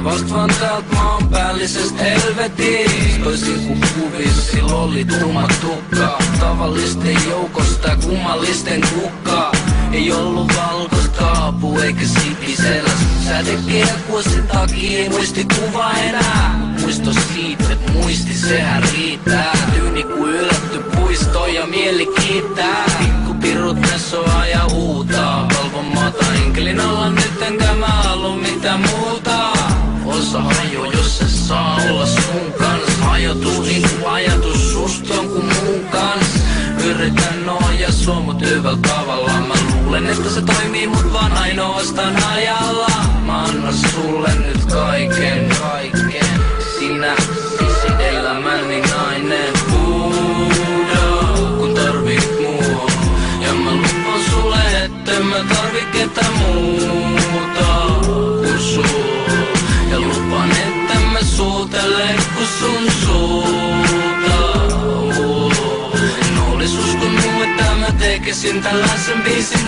Lukee vast vaan täältä maanpäällisestä helvetistä. Toisin kuin kuvissa, sillä oli tumma tukka. Tavallisten joukosta kummallisten kukkaa. Ei ollut valkoista kaapu eikä sipiseläs. Sädekiekuisen takia ei muistikuva enää. Muisto siitä, et muisti sehän riittää. Tyyni ku ylätty puisto ja mieli kiittää. Pikkupirut nessoa ja huutaa. Valvon maata enkelin alla nyt enkä mä halua mitä muuta. Osa haju jos se saa olla sun kans. Hajotuu niinku ajatus susta jonkun muun kans. Yritän noja sua mut hyvällä tavalla. Mä luulen että se toimii mut vaan ainoastaan ajalla. Mä annan sulle nyt kaiken. Sinä elämäni nainen. Huuda kun tarvit mua. Ja mä lupaan sulle etten mä tarvi ketään muuta kun sua. Ja lupaan etten mä suutele kun sun suuta. En olis uskonut että mä tekisin tällaisen biisin